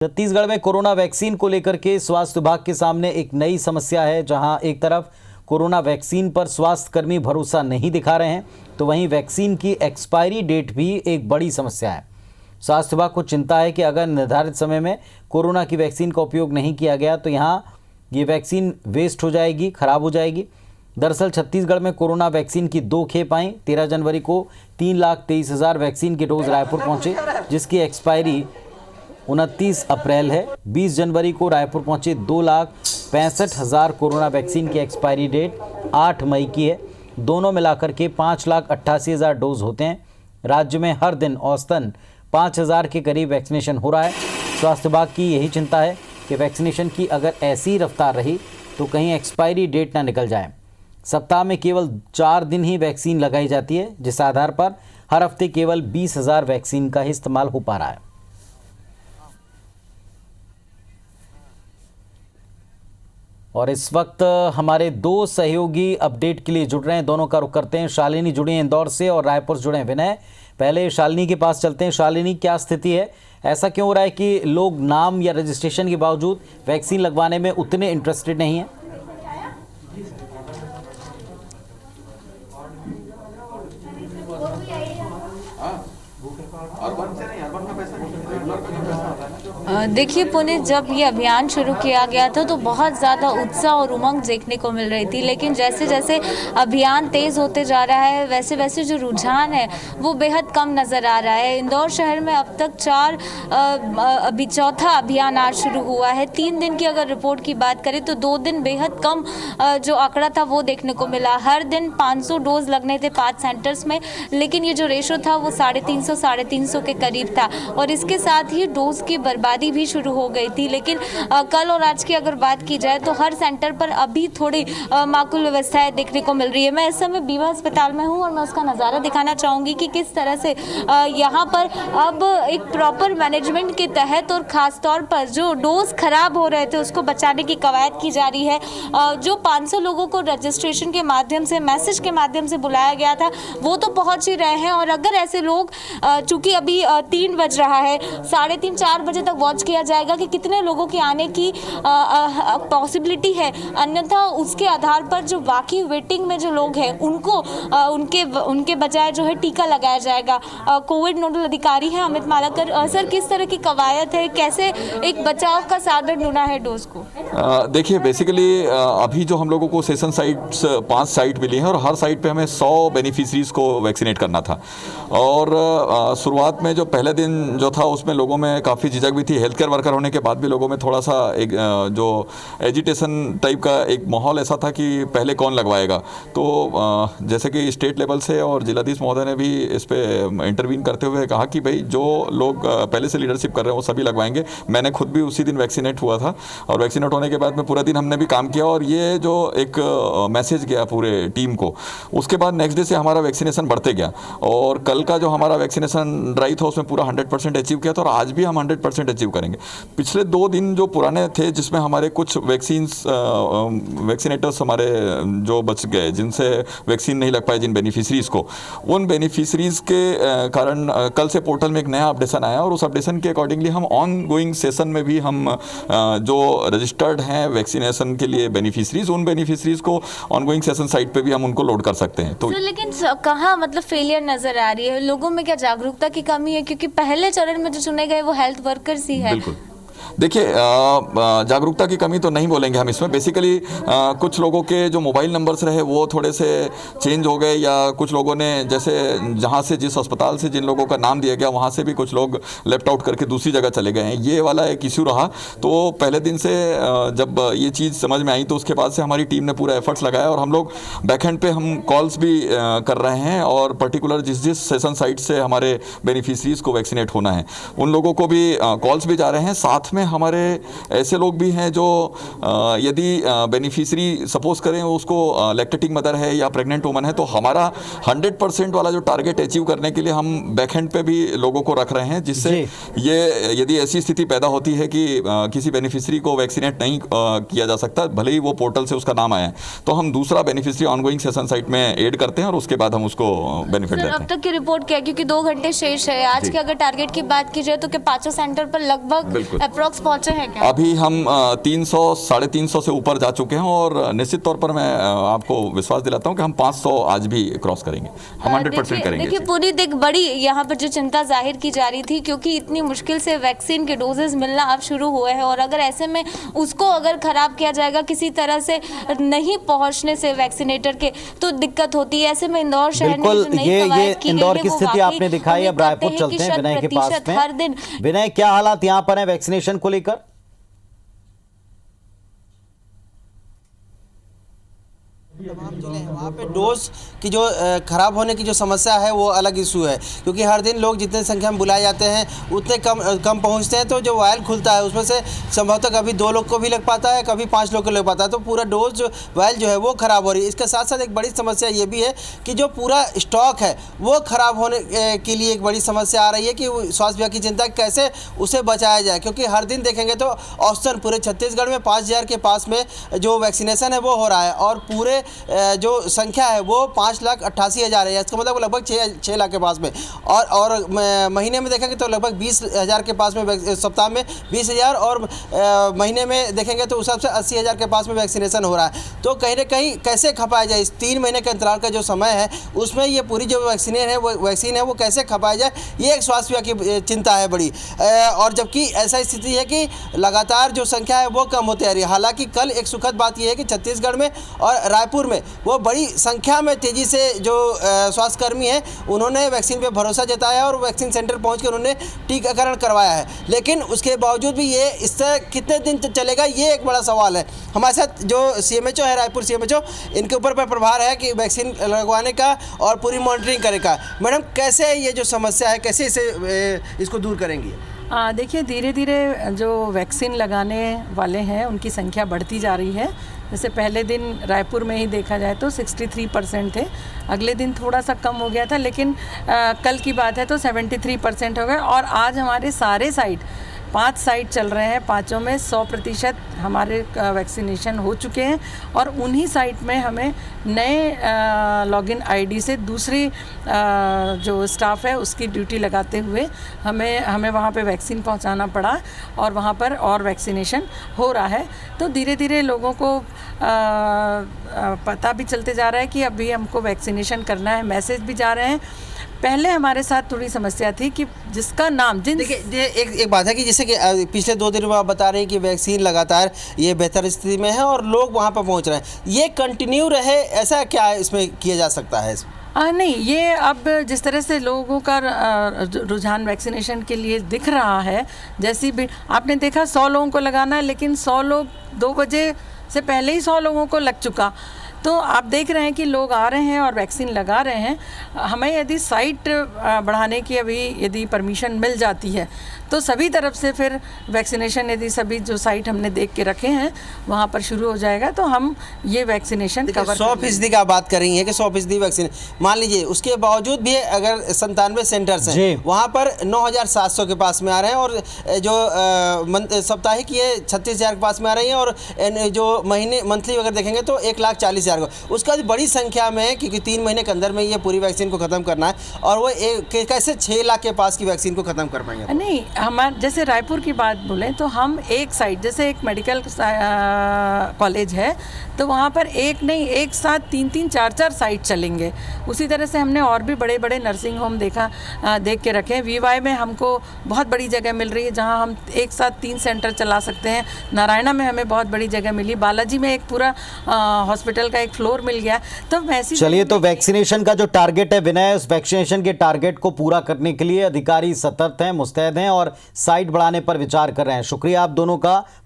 छत्तीसगढ़ में corona vaccine को लेकर के स्वास्थ्य विभाग के सामने एक नई समस्या है। जहां एक तरफ कोरोना वैक्सीन पर स्वास्थ्यकर्मी भरोसा नहीं दिखा रहे हैं, तो वहीं वैक्सीन की एक्सपायरी डेट भी एक बड़ी समस्या है। स्वास्थ्य विभाग को चिंता है कि अगर निर्धारित समय में कोरोना की वैक्सीन का उपयोग नहीं किया गया तो यहाँ ये वैक्सीन वेस्ट हो जाएगी, खराब हो जाएगी। दरअसल छत्तीसगढ़ में कोरोना वैक्सीन की 2 खेप आई। 13 जनवरी को 3,23,000 वैक्सीन के डोज रायपुर पहुंचे, जिसकी एक्सपायरी 29 अप्रैल है। 20 जनवरी को रायपुर पहुंचे 2,65,000 कोरोना वैक्सीन की एक्सपायरी डेट 8 मई की है। दोनों मिलाकर के 5,88,000 डोज होते हैं। राज्य में हर दिन औसतन 5,000 के करीब वैक्सीनेशन हो रहा है। स्वास्थ्य विभाग की यही चिंता है कि वैक्सीनेशन की अगर ऐसी रफ्तार रही तो कहीं एक्सपायरी डेट ना निकल जाए। सप्ताह में केवल 4 दिन ही वैक्सीन लगाई जाती है, जिस आधार पर हर हफ्ते केवल 20,000 वैक्सीन का ही इस्तेमाल हो पा रहा है। और इस वक्त हमारे 2 सहयोगी अपडेट के लिए जुड़ रहे हैं, दोनों का रुख करते हैं। शालिनी जुड़ी हैं इंदौर से और रायपुर से जुड़े हैं विनय। पहले शालिनी के पास चलते हैं। शालिनी, क्या स्थिति है? ऐसा क्यों हो रहा है कि लोग नाम या रजिस्ट्रेशन के बावजूद वैक्सीन लगवाने में उतने इंटरेस्टेड नहीं हैं? देखिए पुनीत, जब ये अभियान शुरू किया गया था तो बहुत ज़्यादा उत्साह और उमंग देखने को मिल रही थी, लेकिन जैसे जैसे अभियान तेज़ होते जा रहा है वैसे वैसे जो रुझान है वो बेहद कम नज़र आ रहा है। इंदौर शहर में अब तक अभी चौथा अभियान आज शुरू हुआ है। 3 दिन की अगर रिपोर्ट की बात करें तो 2 दिन बेहद कम जो आंकड़ा था वो देखने को मिला। हर दिन 500 डोज लगने थे 5 सेंटर्स में, लेकिन ये जो रेशो था वो 350 के करीब था और इसके साथ ही डोज की बर्बादी भी शुरू हो गई थी। लेकिन कल और आज की अगर बात की जाए तो हर सेंटर पर अभी थोड़ी माकूल व्यवस्थाएं देखने को मिल रही है। मैं इस समय बीवा अस्पताल में हूं और मैं उसका नज़ारा दिखाना चाहूँगी कि किस तरह से यहाँ पर अब एक प्रॉपर मैनेजमेंट के तहत और ख़ास तौर पर जो डोज खराब हो रहे थे उसको बचाने की कवायद की जा रही है। जो 500 लोगों को रजिस्ट्रेशन के माध्यम से, मैसेज के माध्यम से बुलाया गया था वो तो पहुँच ही रहे हैं। और अगर ऐसे लोग, चूँकि अभी 3 बज रहा है, 3:30-4 बजे तक वॉच किया जाएगा कि कितने लोगों के आने की पॉसिबिलिटी है। अन्यथा उसके आधार पर जो बाकी वेटिंग में जो लोग हैं उनको उनके बजाय जो है टीका लगाया जाएगा। कोविड नोडल अधिकारी हैं अमित मालाकर। सर, किस तरह की कवायद है, कैसे एक बचाव का साधन ढूंढा है डोज को? देखिए, बेसिकली अभी जो हम लोगों को सेशन साइट्स 5 साइट मिली हैं और हर साइट पे हमें 100 बेनिफिशरीज को वैक्सीनेट करना था। और शुरुआत में जो पहले दिन जो था उसमें लोगों में काफ़ी झिझक भी थी। हेल्थ केयर वर्कर होने के बाद भी लोगों में थोड़ा सा एक जो एजिटेशन टाइप का एक माहौल ऐसा था कि पहले कौन लगवाएगा। तो जैसे कि स्टेट लेवल से और जिलाधीश महोदय ने भी इस पर इंटरवीन करते हुए कहा कि भाई जो लोग पहले से लीडरशिप कर रहे हैं वो सभी लगवाएंगे। मैंने खुद भी उसी दिन वैक्सीनेट हुआ था और वैक्सीनेट होने के बाद में पूरा दिन हमने भी काम किया और ये जो एक मैसेज गया पूरे टीम को, उसके बाद नेक्स्ट डे से हमारा वैक्सीनेशन बढ़ते गया। और कल का जो हमारा वैक्सीनेशन ड्राइव था उसमें पूरा 100% अचीव किया था और आज भी हम 100% अचीव करेंगे। पिछले 2 दिन जो पुराने थे जिसमें हमारे कुछ वैक्सीनेटर्स हमारे जो बच गए, जिनसे वैक्सीन नहीं लग पाए जिन बेनिफिशरीज को, उन बेनिफिशरीज के कारण कल से पोर्टल में एक नया अपडेशन आया और उस अपडेशन के अकॉर्डिंगली हम ऑन गोइंग सेशन में भी हम जो रजिस्टर्ड हैं वैक्सीनेशन के लिए बेनिफिशरीज, उन बेनिफिशरीज को ऑन गोइंग सेशन साइट पे भी हम उनको लोड कर सकते हैं। तो लेकिन कहाँ मतलब फेलियर नजर आ रही है? लोगों में क्या जागरूकता की कमी है? क्योंकि पहले चरण में जो चुने गए वो हेल्थ वर्कर्स ही है। बिल्कुल। देखिए, जागरूकता की कमी तो नहीं बोलेंगे हम इसमें। बेसिकली कुछ लोगों के जो मोबाइल नंबर्स रहे वो थोड़े से चेंज हो गए, या कुछ लोगों ने जैसे जहाँ से, जिस अस्पताल से जिन लोगों का नाम दिया गया वहाँ से भी कुछ लोग लेफ्ट आउट करके दूसरी जगह चले गए हैं। ये वाला एक इश्यू रहा। तो पहले दिन से जब ये चीज़ समझ में आई तो उसके बाद से हमारी टीम ने पूरा एफर्ट्स लगाया और हम लोग बैकएंड पे हम कॉल्स भी कर रहे हैं और पर्टिकुलर जिस सेशन साइट से हमारे बेनिफिशरीज को वैक्सीनेट होना है उन लोगों को भी कॉल्स भी जा रहे हैं। साथ में हमारे ऐसे लोग भी हैं जो यदि बेनिफिशरी सपोज करें उसको लैक्टेटिंग मदर है या प्रेग्नेंट वुमन है, तो हमारा 100% वाला जो टारगेट अचीव करने के लिए हम बैकएंड पे भी लोगों को रख रहे हैं, जिससे ये यदि ऐसी स्थिति पैदा होती है कि किसी बेनिफिशरी को वैक्सीनेट नहीं किया जा सकता, भले ही वो पोर्टल से उसका नाम आया है, तो हम दूसरा बेनिफिशरी ऑनगोइंग सेशन साइट में ऐड करते हैं और उसके बाद हम उसको बेनिफिट देते हैं। अब तक की रिपोर्ट क्या है, क्योंकि 2 घंटे शेष है आज के, अगर टारगेट की बात की जाए तो क्या 5 सेंटर पर लगभग अप्रोक्स बॉक्स पहुंचे हैं क्या? अभी हम 300 350 से ऊपर जा चुके हैं और निश्चित तौर पर मैं आपको विश्वास दिलाता हूं कि हम 500 आज भी क्रॉस करेंगे, हम 100% करेंगे। देखिए पुनीत, एक बड़ी यहाँ पर जो चिंता जाहिर की जा रही थी, क्योंकि इतनी मुश्किल से वैक्सीन के डोजेस मिलना अब शुरू हुए हैं, और अगर ऐसे में उसको अगर खराब किया जाएगा किसी तरह से नहीं पहुंचने से वैक्सीनेटर के, तो दिक्कत होती है। ऐसे में इंदौर शहर में जो नई कवायद की गई इंदौर है, की वो स्थिति वाकई आपने दिखाई। अब उम्मीद रायपुर करते हैं चलते हैं कि विनय के पास 100% में। हर दिन। विनय, क्या हालात यहाँ पर है वैक्सीनेशन को लेकर? तमाम जिले हैं वहाँ पे डोज की जो खराब होने की जो समस्या है वो अलग इशू है, क्योंकि हर दिन लोग जितने संख्या में बुलाए जाते हैं उतने कम पहुँचते हैं। तो जो वायल खुलता है उसमें से संभवतः कभी 2 लोग को भी लग पाता है, कभी 5 लोग को लग पाता है, तो पूरा डोज जो वायल जो है वो ख़राब हो रही है। इसके साथ साथ एक बड़ी समस्या ये भी है कि जो पूरा स्टॉक है वो ख़राब होने के लिए एक बड़ी समस्या आ रही है कि स्वास्थ्य विभाग की चिंता कैसे उसे बचाया जाए, क्योंकि हर दिन देखेंगे तो औसतन पूरे छत्तीसगढ़ में 5000 के पास में जो वैक्सीनेशन है वो हो रहा है, और पूरे जो संख्या है वो 5,88,000 है। इसका मतलब लगभग 6 लाख के पास में, और महीने में देखेंगे तो लगभग 20,000 के पास में, सप्ताह में 20,000, और महीने में देखेंगे तो उस हिसाब से 80,000 के पास में वैक्सीनेशन हो रहा है। तो कहीं ना कहीं कैसे खपाया जाए, इस 3 महीने के अंतराल का जो समय है उसमें ये पूरी जो वैक्सीन है वो कैसे खपाया जाए, ये एक स्वास्थ्य विभाग की चिंता है बड़ी। और जबकि ऐसा स्थिति है कि लगातार जो संख्या है वो कम होती आ रही है। हालांकि कल एक सुखद बात यह है कि छत्तीसगढ़ में और रायपुर में वो बड़ी संख्या में तेज़ी से जो स्वास्थ्यकर्मी हैं उन्होंने वैक्सीन पे भरोसा जताया और वैक्सीन सेंटर पहुंच कर उन्होंने टीकाकरण करवाया है। लेकिन उसके बावजूद भी ये इस तरह कितने दिन चलेगा, ये एक बड़ा सवाल है। हमारे साथ जो CMHO है, रायपुर CMHO, इनके ऊपर प्रभार है कि वैक्सीन लगवाने का और पूरी मॉनिटरिंग करेगा। मैडम, कैसे ये जो समस्या है कैसे इसको दूर करेंगी? देखिए, धीरे धीरे जो वैक्सीन लगाने वाले हैं उनकी संख्या बढ़ती जा रही है। जैसे पहले दिन रायपुर में ही देखा जाए तो 63% थे, अगले दिन थोड़ा सा कम हो गया था, लेकिन कल की बात है तो 73% हो गए। और आज हमारे सारे साइट 5 साइट चल रहे हैं, 5 में 100% हमारे वैक्सीनेशन हो चुके हैं, और उन्हीं साइट में हमें नए लॉगिन आईडी से दूसरी जो स्टाफ है उसकी ड्यूटी लगाते हुए हमें वहाँ पे वैक्सीन पहुँचाना पड़ा, और वहाँ पर और वैक्सीनेशन हो रहा है। तो धीरे धीरे लोगों को पता भी चलते जा रहा है कि अभी हमको वैक्सीनेशन करना है, मैसेज भी जा रहे हैं। पहले हमारे साथ थोड़ी समस्या थी कि जिसका नाम देखिए, एक बात है कि जैसे कि पिछले 2 दिन में आप बता रहे हैं कि वैक्सीन लगातार ये बेहतर स्थिति में है और लोग वहाँ पर पहुँच रहे हैं, ये कंटिन्यू रहे, ऐसा क्या इसमें किया जा सकता है? नहीं, ये अब जिस तरह से लोगों का रुझान वैक्सीनेशन के लिए दिख रहा है, जैसी भी आपने देखा 100 लोगों को लगाना है, लेकिन 100 लोग 2 बजे से पहले ही 100 लोगों को लग चुका। तो आप देख रहे हैं कि लोग आ रहे हैं और वैक्सीन लगा रहे हैं। हमें यदि साइट बढ़ाने की अभी यदि परमिशन मिल जाती है तो सभी तरफ से फिर वैक्सीनेशन, यदि सभी जो साइट हमने देख के रखे हैं वहाँ पर शुरू हो जाएगा, तो हम ये वैक्सीनेशन कवर 100% का बात कर रही है कि 100% वैक्सीन, मान लीजिए उसके बावजूद भी अगर 97 सेंटर्स हैं वहाँ पर 9,700 के पास में आ रहे हैं, और जो साप्ताहिक ये 36,000 के पास में आ रही हैं, और जो मंथली अगर देखेंगे तो 1,40,000 को, उसका बड़ी संख्या में, क्योंकि 3 महीने के अंदर में ये पूरी वैक्सीन को ख़त्म करना है, और वो कैसे 6 लाख के पास की वैक्सीन को ख़त्म कर पाएंगे? नहीं, हमारे जैसे रायपुर की बात बोलें तो हम एक साइड, जैसे एक मेडिकल कॉलेज है तो वहाँ पर एक नहीं, एक साथ 3-3, 4-4 साइट चलेंगे। उसी तरह से हमने और भी बड़े बड़े नर्सिंग होम देख के रखे हैं। VY में हमको बहुत बड़ी जगह मिल रही है जहाँ हम एक साथ 3 सेंटर चला सकते हैं। नारायणा में हमें बहुत बड़ी जगह मिली, बालाजी में एक पूरा हॉस्पिटल का एक फ्लोर मिल गया। तो वैसे चलिए, तो वैक्सीनेशन का जो टारगेट है विनय, उस वैक्सीनेशन के टारगेट को पूरा करने के लिए अधिकारी सतर्क हैं, मुस्तैद हैं और साइट बढ़ाने पर विचार कर रहे हैं। शुक्रिया आप दोनों का।